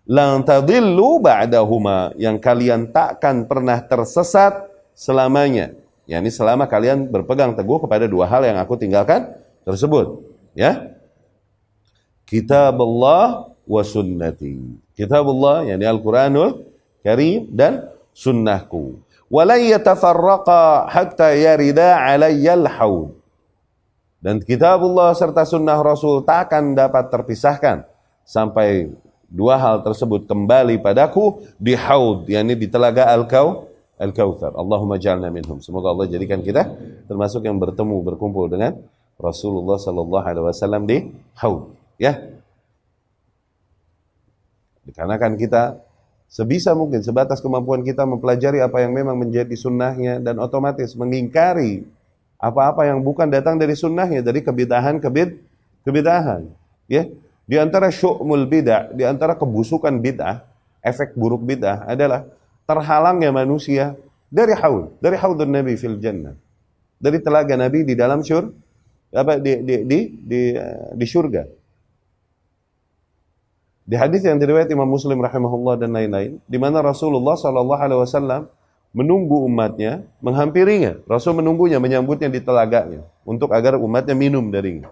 Lan tadillu ba'dahuma, yang kalian takkan pernah tersesat selamanya. yakni selama kalian berpegang teguh kepada dua hal yang aku tinggalkan tersebut. Ya, Kitab Allah wa sunnati. Kitab Allah, yakni Al-Quranul Karim, dan sunnahku. Walan yatafarraqa hatta yarida alayyal haud. Dan kitabullah serta sunnah Rasul tak akan dapat terpisahkan sampai dua hal tersebut kembali padaku di haud, yakni di telaga Al-Kautsar. Allahumma ja'alna minhum. Semoga Allah jadikan kita termasuk yang bertemu, berkumpul dengan Rasulullah sallallahu alaihi wasallam di haud. Ya. Dikarenakan kita sebisa mungkin, sebatas kemampuan kita mempelajari apa yang memang menjadi sunnahnya, dan otomatis mengingkari apa-apa yang bukan datang dari sunnahnya, dari kebidahan. Ya, di antara syu'mul bid'ah, di antara kebusukan bid'ah, efek buruk bid'ah adalah terhalangnya manusia dari haudun Nabi fil jannah, dari telaga Nabi di dalam di surga. Di hadis yang diriwayat Imam Muslim rahimahullah dan lain-lain, di mana Rasulullah sallallahu alaihi wasallam menunggu umatnya, menghampirinya. Rasul menunggunya, menyambutnya di telaganya untuk agar umatnya minum darinya.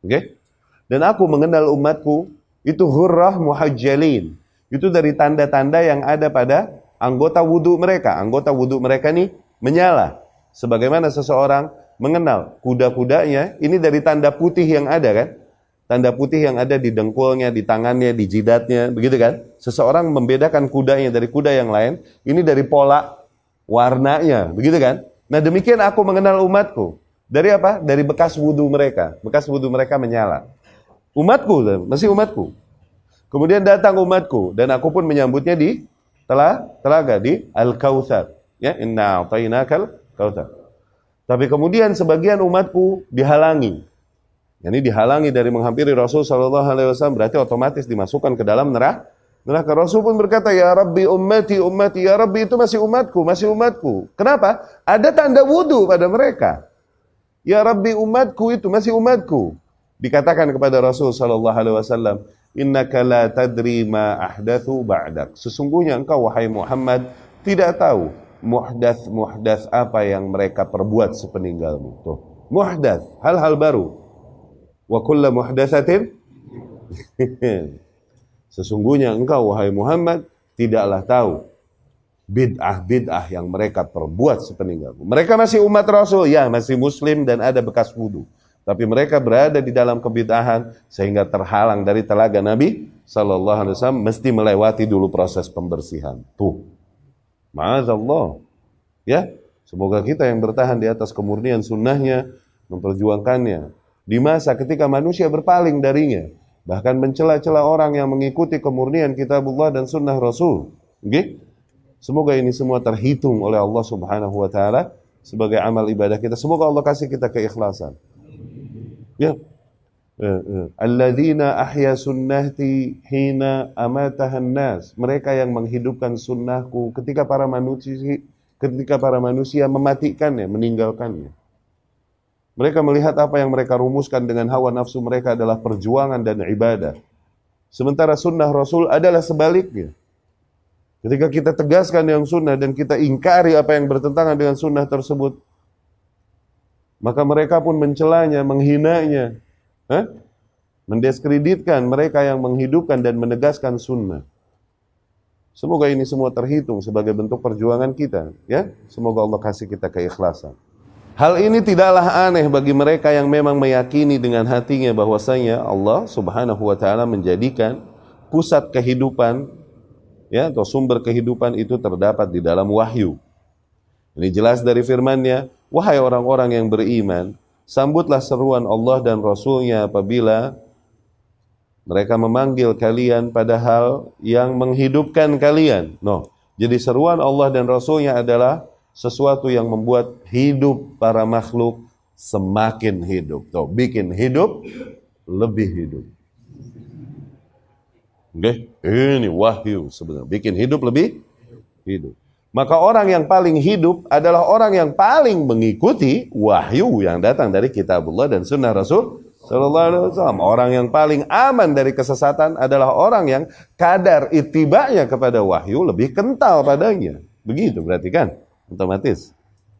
Oke? Dan aku mengenal umatku itu hurrah muhajjalin. Itu dari tanda-tanda yang ada pada anggota wudu mereka. Anggota wudu mereka ini menyala. Sebagaimana seseorang mengenal kuda-kudanya, ini dari tanda putih yang ada kan? Tanda putih yang ada di dengkulnya, di tangannya, di jidatnya, begitu kan? Seseorang membedakan kudanya dari kuda yang lain, ini dari pola warnanya, begitu kan? Nah, demikian aku mengenal umatku. Dari apa? Dari bekas wudu mereka. Bekas wudu mereka menyala. Umatku, masih umatku. Kemudian datang umatku, dan aku pun menyambutnya di telaga, di Al-Kautsar. Ya, inna a'tainakal kautsar. Tapi kemudian sebagian umatku dihalangi. Yani dihalangi dari menghampiri Rasul sallallahu alaihi wasallam, berarti otomatis dimasukkan ke dalam neraka. Rasul pun berkata, ya Rabbi ummati, ya Rabbi itu masih umatku. Kenapa? Ada tanda wudu pada mereka. Ya Rabbi umatku itu masih umatku. Dikatakan kepada Rasul sallallahu alaihi wasallam, innaka la tadri ma ahdatsu ba'dak. Sesungguhnya engkau wahai Muhammad tidak tahu muhdats apa yang mereka perbuat sepeninggalmu. Tuh, muhdats, hal-hal baru. Wa kullu muhdatsatin sesungguhnya engkau wahai Muhammad tidaklah tahu bid'ah yang mereka perbuat sepeninggalmu. Mereka masih umat Rasul, ya, masih muslim dan ada bekas wudu. Tapi mereka berada di dalam kebid'ahan sehingga terhalang dari telaga Nabi sallallahu alaihi wasallam, mesti melewati dulu proses pembersihan. Tuh. Ma'azallah. Ya, semoga kita yang bertahan di atas kemurnian sunnahnya, memperjuangkannya di masa ketika manusia berpaling darinya, bahkan mencela-cela orang yang mengikuti kemurnian kitabullah dan sunnah Rasul. Okay? Semoga ini semua terhitung oleh Allah subhanahu wa ta'ala sebagai amal ibadah kita. Semoga Allah kasih kita keikhlasan. Ya. Alladzina ahya sunnati hina amatahan nas. Mereka yang menghidupkan sunnahku ketika para manusia mematikannya, meninggalkannya. Mereka melihat apa yang mereka rumuskan dengan hawa nafsu mereka adalah perjuangan dan ibadah. Sementara sunnah Rasul adalah sebaliknya. Ketika kita tegaskan yang sunnah dan kita ingkari apa yang bertentangan dengan sunnah tersebut, maka mereka pun mencelanya, menghinanya, mendiskreditkan mereka yang menghidupkan dan menegaskan sunnah. Semoga ini semua terhitung sebagai bentuk perjuangan kita. Ya, semoga Allah kasih kita keikhlasan. Hal ini tidaklah aneh bagi mereka yang memang meyakini dengan hatinya bahwasanya Allah subhanahu wa ta'ala menjadikan pusat kehidupan, ya, atau sumber kehidupan itu terdapat di dalam wahyu. Ini jelas dari firman-Nya, wahai orang-orang yang beriman, sambutlah seruan Allah dan Rasul-Nya apabila mereka memanggil kalian pada hal yang menghidupkan kalian. Jadi seruan Allah dan Rasul-Nya adalah sesuatu yang membuat hidup para makhluk semakin hidup. Bikin hidup lebih hidup. Oke, ini wahyu sebenarnya. Bikin hidup lebih hidup. Maka orang yang paling hidup adalah orang yang paling mengikuti wahyu yang datang dari kitabullah dan sunnah Rasul sallallahu alaihi wasallam. Orang yang paling aman dari kesesatan adalah orang yang kadar ittiba'nya kepada wahyu lebih kental padanya. Begitu berarti kan? Otomatis.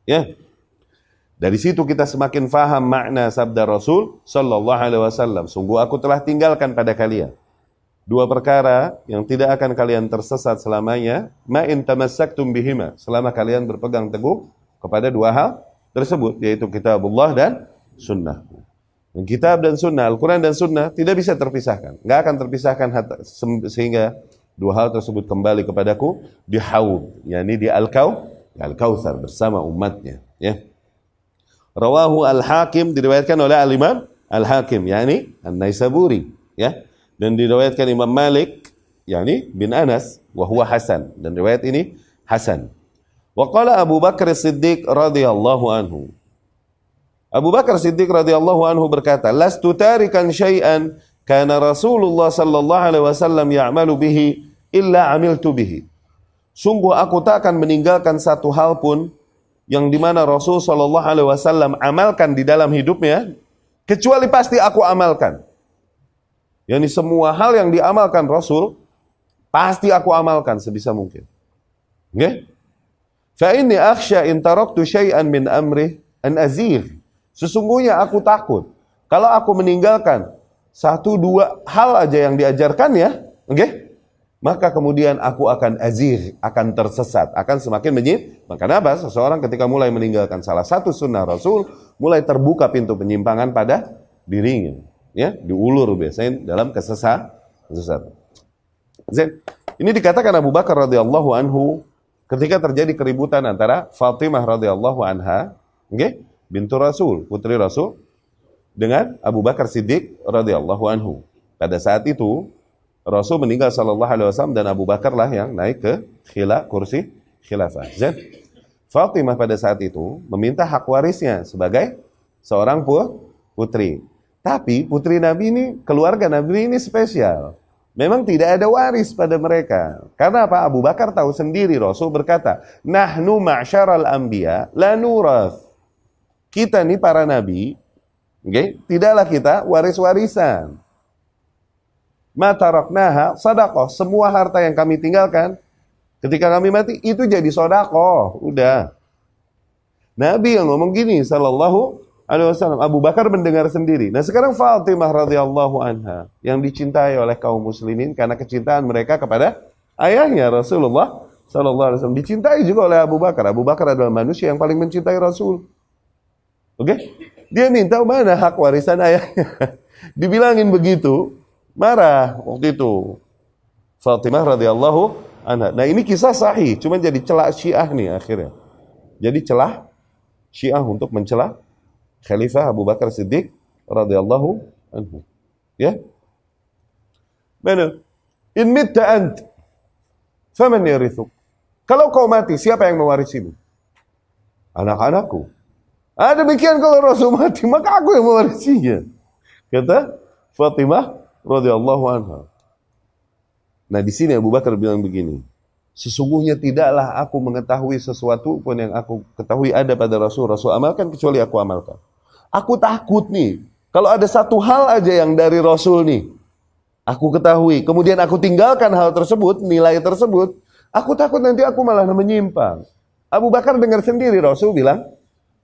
Ya. Dari situ kita semakin faham makna sabda Rasul sallallahu alaihi wasallam. Sungguh aku telah tinggalkan pada kalian dua perkara yang tidak akan kalian tersesat selamanya, ma in tamassaktum bihima, selama kalian berpegang teguh kepada dua hal tersebut, yaitu kitabullah dan sunnah. Dan kitab dan sunnah, Al-Quran dan sunnah tidak bisa terpisahkan. Nggak akan terpisahkan sehingga dua hal tersebut kembali kepadaku di haud, yakni di Al-Kautsar bersama umatnya. Ya. Rawahu Al-Hakim, diriwayatkan oleh Al-Imam Al-Hakim, yakni An-Naisaburi. Ya. Dan diriwayatkan Imam Malik, yakni bin Anas, wa huwa Hasan. Dan riwayat ini Hasan. Wa qala Abu Bakar As-Siddiq radhiyallahu anhu. Abu Bakar Siddiq radhiyallahu anhu berkata, "Lastu tarikan syai'an kana Rasulullah sallallahu alaihi wasallam ya'malu bihi illa 'amiltu bihi." Sungguh aku tak akan meninggalkan satu hal pun yang dimana Rasul sallallahu alaihi wasallam amalkan di dalam hidupnya, kecuali pasti aku amalkan. Yani semua hal yang diamalkan Rasul pasti aku amalkan sebisa mungkin. Nggih? Fa inni akhsha in taraktu syai'an min amri an azir. Sesungguhnya aku takut kalau aku meninggalkan satu dua hal aja yang diajarkannya, okay? Maka kemudian aku akan azir, akan tersesat, akan semakin menyimpang. Kenapa? Seseorang ketika mulai meninggalkan salah satu sunnah Rasul, mulai terbuka pintu penyimpangan pada dirinya, ya, diulur biasanya dalam kesesatan. Ini dikatakan Abu Bakar radhiyallahu anhu ketika terjadi keributan antara Fatimah radhiyallahu anha, okay, bintu Rasul, putri Rasul, dengan Abu Bakar Siddiq radhiyallahu anhu. Pada saat itu Rasul meninggal sallallahu alaihi wasallam dan Abu Bakar lah yang naik ke kursi khilafah. Fatimah pada saat itu meminta hak warisnya sebagai seorang putri. Tapi putri Nabi ini, keluarga Nabi ini spesial. Memang tidak ada waris pada mereka. Karena apa? Abu Bakar tahu sendiri, Rasul berkata, "Nahnu ma'syaral anbiya la nurath." Kita nih para nabi, okay, tidaklah kita waris-warisan. Ma taraknaha sadaqah. Semua harta yang kami tinggalkan ketika kami mati itu jadi sedekah. Udah. Nabi yang ngomong gini sallallahu alaihi wasallam. Abu Bakar mendengar sendiri. Nah, sekarang Fatimah radhiyallahu anha yang dicintai oleh kaum muslimin karena kecintaan mereka kepada ayahnya Rasulullah sallallahu alaihi wasallam, dicintai juga oleh Abu Bakar. Abu Bakar adalah manusia yang paling mencintai Rasul. Oke, dia minta mana hak warisan ayahnya. Dibilangin begitu, marah waktu itu Fatimah radhiyallahu anha. Nah, ini kisah sahih, cuma jadi celah Syiah nih akhirnya. Jadi celah Syiah untuk mencela Khalifah Abu Bakar Siddiq radhiyallahu anhu. Ya. Mana? In mitta ant, faman yarithuk? Kalau kau mati, siapa yang mewarisimu? Anak-anakku. Demikian kalau Rasul mati, maka aku yang mewarisinya. Kata Fatimah radhiyallahu anha. Nah, di sini Abu Bakar bilang begini, sesungguhnya tidaklah aku mengetahui sesuatu pun yang aku ketahui ada pada Rasul amalkan kecuali aku amalkan. Aku takut nih, kalau ada satu hal aja yang dari Rasul nih, aku ketahui, kemudian aku tinggalkan hal tersebut, nilai tersebut, aku takut nanti aku malah menyimpang. Abu Bakar dengar sendiri Rasul bilang,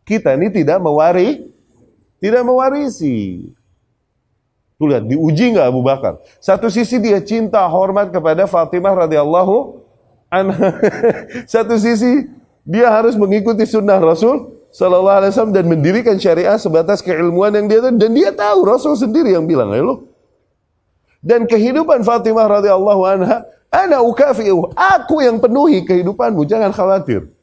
kita ini tidak mewarisi. Tuh lihat, diuji nggak Abu Bakar? Satu sisi dia cinta, hormat kepada Fatimah radhiyallahu anha. Satu sisi dia harus mengikuti sunnah Rasul sallallahu alaihi wasallam dan mendirikan syariah sebatas keilmuan yang dia tahu. Dan dia tahu, Rasul sendiri yang bilang, ayo. Dan kehidupan Fatimah radhiyallahu anha, ana ukafi'u, aku yang penuhi kehidupanmu, jangan khawatir.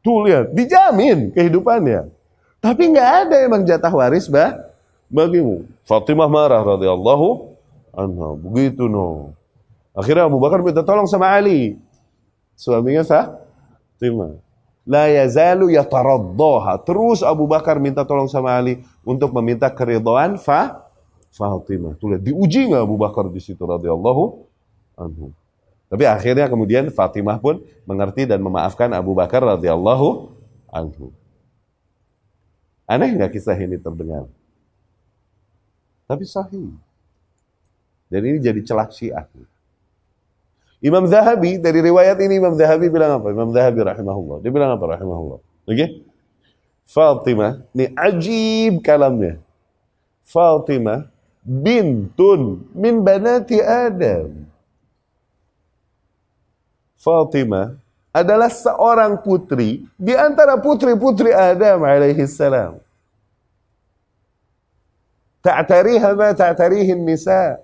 Tuh lihat, dijamin kehidupannya. Tapi nggak ada emang jatah waris bagimu. Fatimah marah radhiyallahu anha. Begitu no. Akhirnya Abu Bakar minta tolong sama Ali, suaminya Fatimah. La yazalu yataraddaha. Terus Abu Bakar minta tolong sama Ali untuk meminta keridhaan Fatimah. Tuh lihat, diuji nggak Abu Bakar di situ radhiyallahu anhu. Tapi akhirnya kemudian Fatimah pun mengerti dan memaafkan Abu Bakar radhiyallahu anhu. Aneh nggak kisah ini terdengar? Tapi sahih. Dan ini jadi celah Syiah. Imam Zahabi, dari riwayat ini Imam Zahabi bilang apa? Imam Zahabi rahimahullah. Dia bilang apa rahimahullah? Oke? Fatimah, ini ajib kalamnya. Fatimah bintun min banati Adam. Fatimah adalah seorang putri di antara putri-putri Adam alaihi salam. Ta'tariha ma ta'tarihin nisa.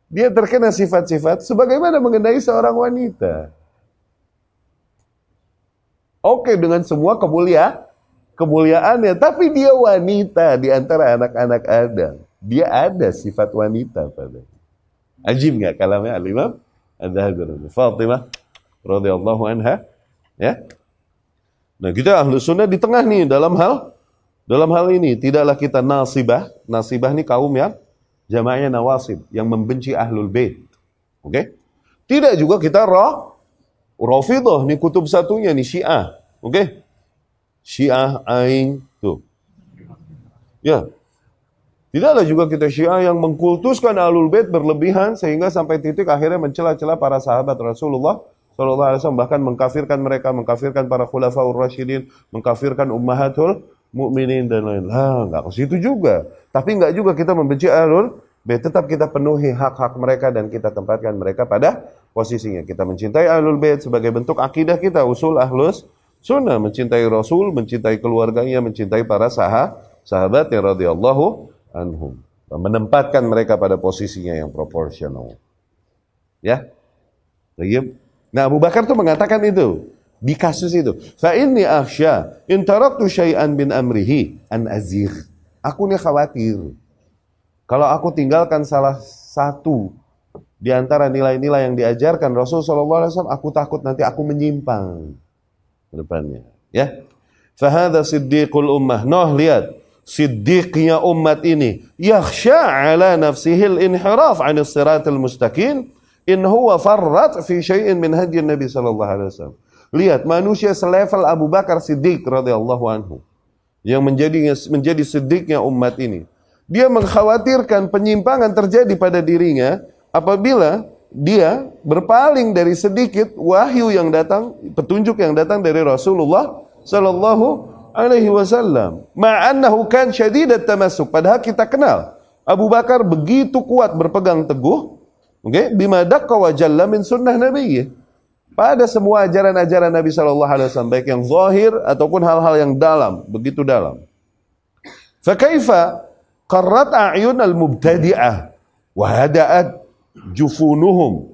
Dia terkena sifat-sifat sebagaimana mengenai seorang wanita. Oke, dengan semua kemuliaannya, tapi dia wanita di antara anak-anak Adam. Dia ada sifat wanita pada. Ajib nggak kalamnya Al-Imam Adz-Dzahabi. Fatimah radhiyallahu anha, ya. Nah, kita Ahlus Sunnah di tengah nih dalam hal ini. Tidaklah kita nasibah ini kaum yang jamaknya nawasib, yang membenci Ahlul Bait. Oke? Tidak juga kita Rafidah, nih kutub satunya nih Syiah. Oke? Syiah aing tuh. Ya. Tidaklah juga kita Syiah yang mengkultuskan Ahlul Bait berlebihan sehingga sampai titik akhirnya mencela-cela para sahabat Rasulullah sallallahu alaihi wasallam, bahkan mengkafirkan mereka, mengkafirkan para khulafaur rasyidin, mengkafirkan ummahatul mukminin dan lain-lain. Enggak ke situ juga. Tapi enggak juga kita membenci Ahlul Bait, tetap kita penuhi hak-hak mereka dan kita tempatkan mereka pada posisinya. Kita mencintai Ahlul Bait sebagai bentuk akidah kita, usul Ahlus Sunnah, mencintai Rasul, mencintai keluarganya, mencintai para sahabat yang radhiyallahu anhum, menempatkan mereka pada posisinya yang proporsional. Ya. Nah, Abu Bakar tuh mengatakan itu di kasus itu. Fa inni akhsha in taraktu syai'an bin amrihi an azir. Aku nih khawatir kalau aku tinggalkan salah satu di antara nilai-nilai yang diajarkan Rasul sallallahu alaihi wasallam, aku takut nanti aku menyimpang ke depannya. Ya. Fa hadza siddiqul ummah. Noh, lihat. Siddiqnya umat ini. Yakhsha ala nafsihi al-inhiraf 'anil siratal mustaqim in huwa farrat fi syai'in min hadyi Nabi sallallahu alaihi wasallam. Lihat, manusia selevel Abu Bakar Siddiq radhiyallahu anhu yang menjadi siddiqnya umat ini. Dia mengkhawatirkan penyimpangan terjadi pada dirinya apabila dia berpaling dari sedikit wahyu yang datang, petunjuk yang datang dari Rasulullah sallallahu alaihi wasallam. Ma'annahu kan syadidat tamassuk. Padahal kita kenal Abu Bakar begitu kuat berpegang teguh, bima daqqa wa jalla min sunnah Nabi. Pada semua ajaran-ajaran Nabi sallallahu alaihi wasallam, baik yang zahir ataupun hal-hal yang dalam, begitu dalam. Fa kaifa qarrat a'yun al-mubtadi'ah wa hada'at jufunuhum.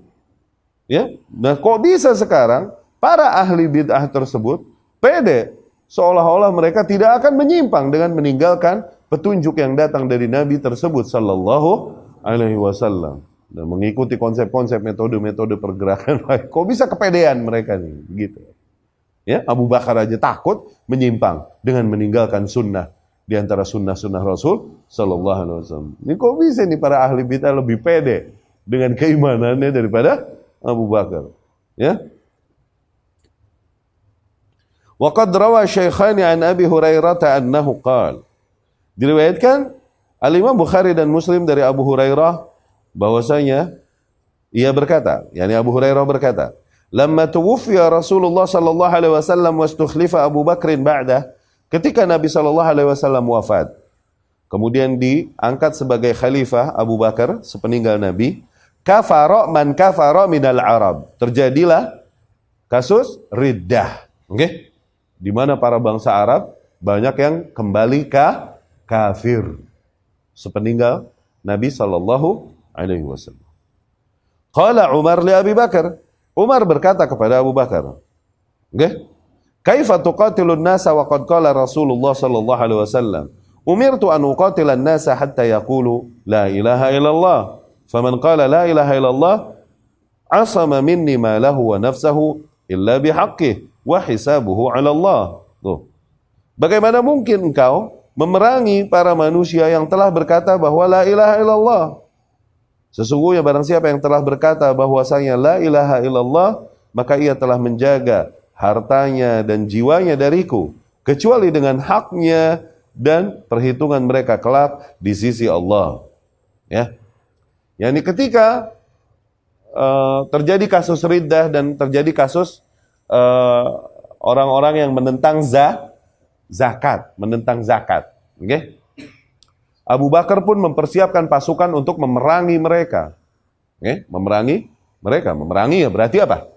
Ya, nah kok bisa sekarang para ahli bid'ah tersebut pede seolah-olah mereka tidak akan menyimpang dengan meninggalkan petunjuk yang datang dari Nabi tersebut sallallahu alaihi wasallam dan mengikuti konsep-konsep metode-metode pergerakan. Kok bisa kepedean mereka nih gitu. Ya, Abu Bakar aja takut menyimpang dengan meninggalkan sunnah di antara sunnah-sunnah Rasul sallallahu alaihi wasallam. Ini kok bisa nih para ahli bid'ah lebih pede dengan keimanannya daripada Abu Bakar. Ya. Wa qad rawa Syaikhani an Abi Hurairah annahu qala. Diriwayatkan Al-Imam Bukhari dan Muslim dari Abu Hurairah bahwasanya ia berkata, yakni Abu Hurairah berkata, "Lamma tuwfiya Rasulullah sallallahu alaihi wasallam wastukhlifa Abu Bakrin ba'dah." Ketika Nabi sallallahu alaihi wasallam wafat, kemudian diangkat sebagai khalifah Abu Bakar sepeninggal Nabi, kafara man kafara minal Arab. Terjadilah kasus riddah. Oke? Di mana para bangsa Arab banyak yang kembali kafir sepeninggal Nabi sallallahu alaihi wasallam. Qala Umar li Abi Bakar. Umar berkata kepada Abu Bakar, "Nggih, kaifa tuqatilun nasa wa qad qala Rasulullah sallallahu alaihi wasallam, umirtu an uqatilan nasa hatta yaqulu la ilaha illallah. Faman qala la ilaha illallah asama minni ma lahu wa nafsahu illa bihaqqihi wa hisabuhu 'ala Allah." Tuh. Bagaimana mungkin engkau memerangi para manusia yang telah berkata bahwa la ilaha illallah? Sesungguhnya barang siapa yang telah berkata bahwasanya la ilaha illallah, maka ia telah menjaga hartanya dan jiwanya dariku, kecuali dengan haknya dan perhitungan mereka kelak di sisi Allah. Ya. Yani ketika terjadi kasus riddah dan terjadi kasus orang-orang yang menentang zakat, menentang zakat. Oke? Abu Bakar pun mempersiapkan pasukan untuk memerangi mereka. Oke? Memerangi mereka. Memerangi ya berarti apa?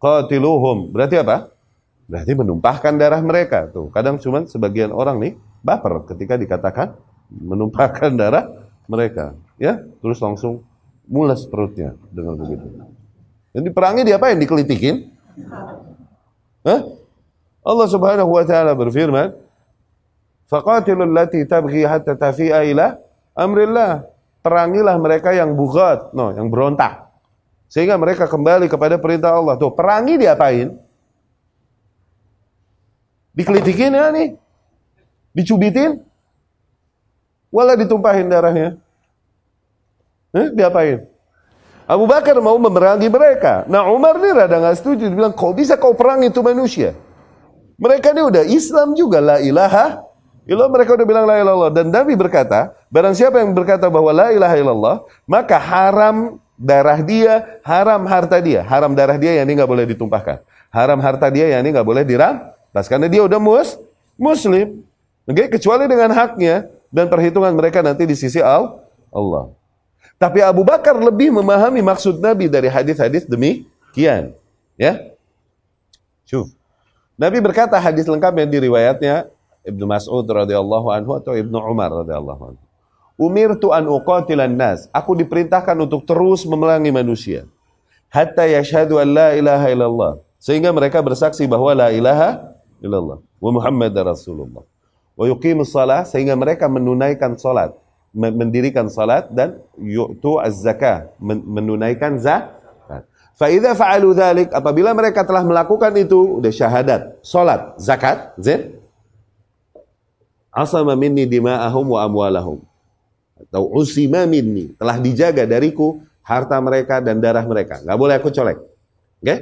Qatiluhum. Berarti apa? Berarti menumpahkan darah mereka. Tuh, kadang cuman sebagian orang nih baper ketika dikatakan menumpahkan darah mereka. Ya, terus langsung mules perutnya dengan begitu. Dan diperangi diapain? Dikelitikin? Hah? Allah Subhanahu wa taala berfirman, "Faqatilul lati tabghi hatta tafi'a ila amrillah." Perangilah mereka yang bughat, yang berontak. Sehingga mereka kembali kepada perintah Allah. Tuh, perangi diapain? Dikelitikin ya nih? Dicubitin? Wala ditumpahin darahnya? Diapain? Abu Bakar mau memerangi mereka. Nah, Umar nih rada gak setuju. Dia bilang, kok bisa kau perangi itu manusia? Mereka ini udah Islam juga, la ilaha illallah. Mereka udah bilang la ilaha illallah. Dan Nabi berkata, barang siapa yang berkata bahwa la ilaha illallah, maka haram darah dia, haram harta dia. Haram darah dia yang ini gak boleh ditumpahkan. Haram harta dia yang ini gak boleh dirampas. Karena dia udah muslim. Oke, kecuali dengan haknya. Dan perhitungan mereka nanti di sisi Allah. Tapi Abu Bakar lebih memahami maksud Nabi dari hadis-hadis demikian. Ya. Syuf. Nabi berkata hadis lengkapnya di riwayatnya Ibnu Mas'ud radhiyallahu anhu atau Ibnu Umar radhiyallahu anhu. Umirtu an uqatilan nas. Aku diperintahkan untuk terus memerangi manusia. Hatta yashhadu an la ilaha illallah. Sehingga mereka bersaksi bahwa la ilaha illallah wa Muhammadar Rasulullah. Wa yuqimus shalah, sehingga mereka menunaikan salat. Mendirikan salat dan yu'tu az-zakah, menunaikan zakat. Fa idza fa'alu dzalik, apabila mereka telah melakukan itu, udah syahadat, salat, zakat, asama minni dima'ahum wa amwalahum. Atau usima minni, telah dijaga dariku harta mereka dan darah mereka. Enggak boleh aku colek. Oke?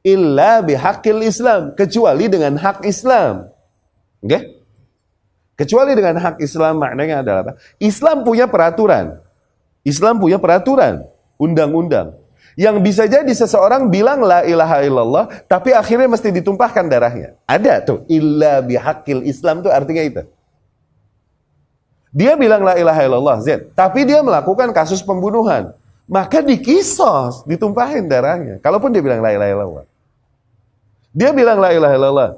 Illa bihaqqil Islam, kecuali dengan hak Islam. Oke? Kecuali dengan hak Islam, maknanya adalah apa? Islam punya peraturan. Islam punya peraturan, undang-undang. Yang bisa jadi seseorang bilang la ilaha illallah, tapi akhirnya mesti ditumpahkan darahnya. Ada tuh, illa bihaqqil Islam tuh artinya itu. Dia bilang la ilaha illallah, tapi dia melakukan kasus pembunuhan. Maka dikisos, ditumpahin darahnya. Kalaupun dia bilang la ilaha illallah. Dia bilang la ilaha illallah,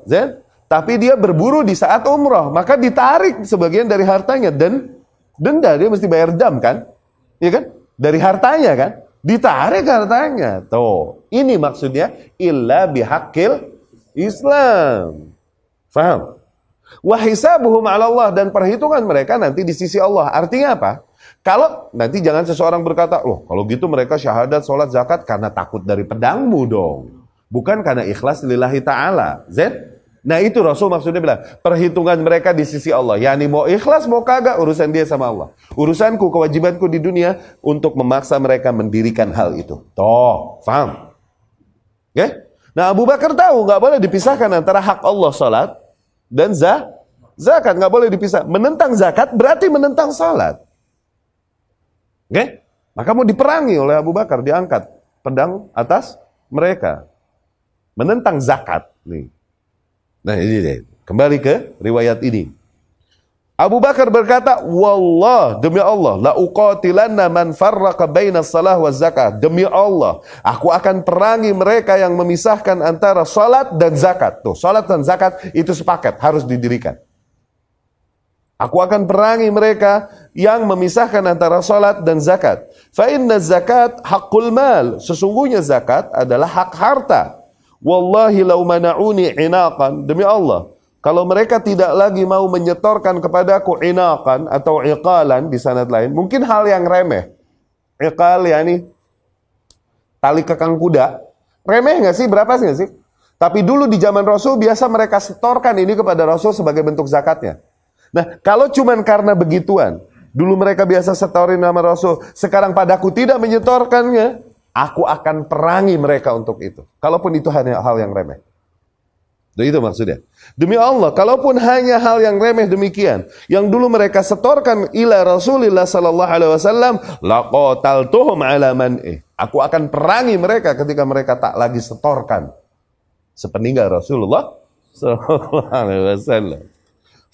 tapi dia berburu di saat umrah, maka ditarik sebagian dari hartanya dan denda, dia mesti bayar dam kan? Iya kan? Dari hartanya kan? Ditarik hartanya. Tuh, ini maksudnya illa bihaqqil Islam. Faham? Wa hisabuhum 'ala Allah, dan perhitungan mereka nanti di sisi Allah. Artinya apa? Kalau nanti jangan seseorang berkata, "Loh, kalau gitu mereka syahadat, salat, zakat karena takut dari pedangmu dong. Bukan karena ikhlas lillahi ta'ala." Nah itu Rasul maksudnya bilang, perhitungan mereka di sisi Allah. Yani mau ikhlas mau kagak, urusan dia sama Allah. Urusanku, kewajibanku di dunia untuk memaksa mereka mendirikan hal itu. Toh, paham? Okay? Nah Abu Bakar tahu nggak boleh dipisahkan antara hak Allah salat dan zakat, nggak boleh dipisah. Menentang zakat berarti menentang salat. Okay? Maka mau diperangi oleh Abu Bakar, diangkat pedang atas mereka. Menentang zakat nih. Nah ini deh, kembali ke riwayat ini. Abu Bakar berkata, "Wallah, demi Allah, la uqatilanna man farraqa baina shalah wa zakah." Demi Allah, aku akan perangi mereka yang memisahkan antara salat dan zakat. Tuh, salat dan zakat itu sepakat, harus didirikan. Aku akan perangi mereka yang memisahkan antara salat dan zakat. Fa inna zakat haqqul mal. Sesungguhnya zakat adalah hak harta. Wallahi lau mana'uni inaqan, demi Allah, kalau mereka tidak lagi mau menyetorkan kepadaku inaqan atau iqalan di sanad lain, mungkin hal yang remeh. Iqal yani tali kekang kuda. Remeh nggak sih? Berapa sih nggak sih? Tapi dulu di zaman Rasul biasa mereka setorkan ini kepada Rasul sebagai bentuk zakatnya. Nah, kalau cuman karena begituan, dulu mereka biasa setorin nama Rasul, sekarang padaku tidak menyetorkannya, aku akan perangi mereka untuk itu. Kalaupun itu hanya hal yang remeh. Dan itu maksudnya. Demi Allah, kalaupun hanya hal yang remeh demikian, yang dulu mereka setorkan ila Rasulillah sallallahu alaihi wasallam, laqataltuhum ala man'i. Aku akan perangi mereka ketika mereka tak lagi setorkan. Sepeninggal Rasulullah sallallahu alaihi wasallam.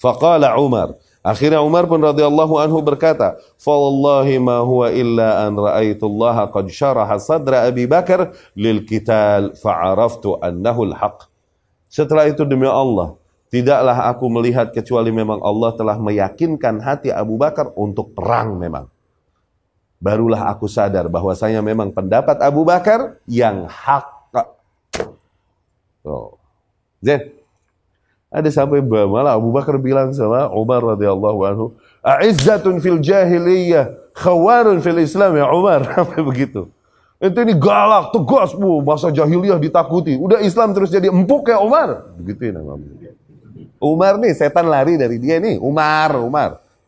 Faqala Umar, akhirnya Umar pun radhiyallahu anhu berkata, "Fa wallahi ma huwa illa an ra'aitullaha qad syaraha sadra Abi Bakar lil qital fa 'araftu annahu al-haq." Setelah itu demi Allah, tidaklah aku melihat kecuali memang Allah telah meyakinkan hati Abu Bakar untuk perang memang. Barulah aku sadar bahwasanya memang pendapat Abu Bakar yang hak. Oh. Zain, ada sampai malah Abu Bakar bilang sama Umar radhiyallahu anhu, "A'izzatun fil jahiliyah, khawarun fil Islam ya Umar." Sampai begitu. Itu ini galak, tegas, masa jahiliyah ditakuti. Udah Islam terus jadi empuk ya Umar. Begitu ya namanya. Umar nih, setan lari dari dia nih. Umar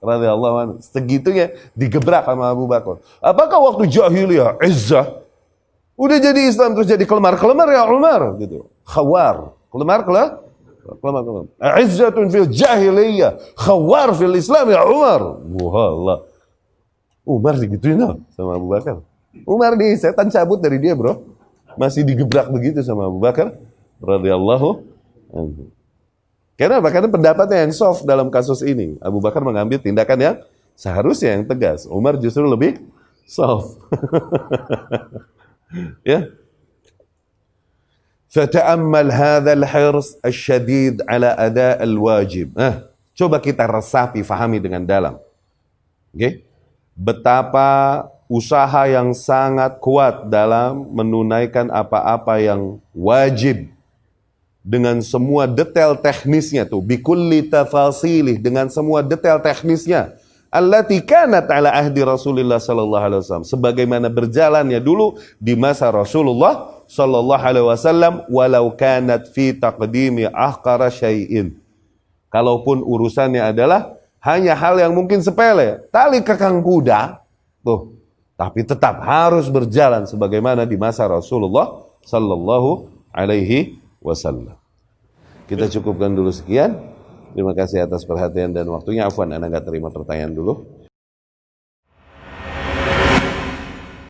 radhiyallahu anhu. Segitunya digebrak sama Abu Bakar. Apakah waktu jahiliyah izzah? Udah jadi Islam terus jadi kelemar ya Umar gitu. Khawar, kelemar. Izzatun fil jahiliyah, khawar fil Islam ya Umar. Wallah. Umar digituin sama Abu Bakar. Umar nih setan cabut dari dia, bro. Masih digebrak begitu sama Abu Bakar radhiyallahu anhu. Karena pendapatnya yang soft dalam kasus ini. Abu Bakar mengambil tindakan yang seharusnya yang tegas. Umar justru lebih soft. Ya. Fata'ammal hadzal hirs asyadid ala ada al-wajib. Coba kita resapi, fahami dengan dalam. Okay? Betapa usaha yang sangat kuat dalam menunaikan apa-apa yang wajib dengan semua detail teknisnya tuh, bikulli tafasilih, dengan semua detail teknisnya. Allati kanat ala ahdi Rasulullah sallallahu alaihi wasallam, sebagaimana berjalannya dulu di masa Rasulullah sallallahu alaihi wasallam, walau kanat fi taqdimi ahqara syai'in. Kalaupun urusannya adalah hanya hal yang mungkin sepele, tali kekang kuda, tuh, tapi tetap harus berjalan sebagaimana di masa Rasulullah sallallahu alaihi wasallam. Kita cukupkan dulu sekian. Terima kasih atas perhatian dan waktunya. Afwan, Anda nggak terima pertanyaan dulu.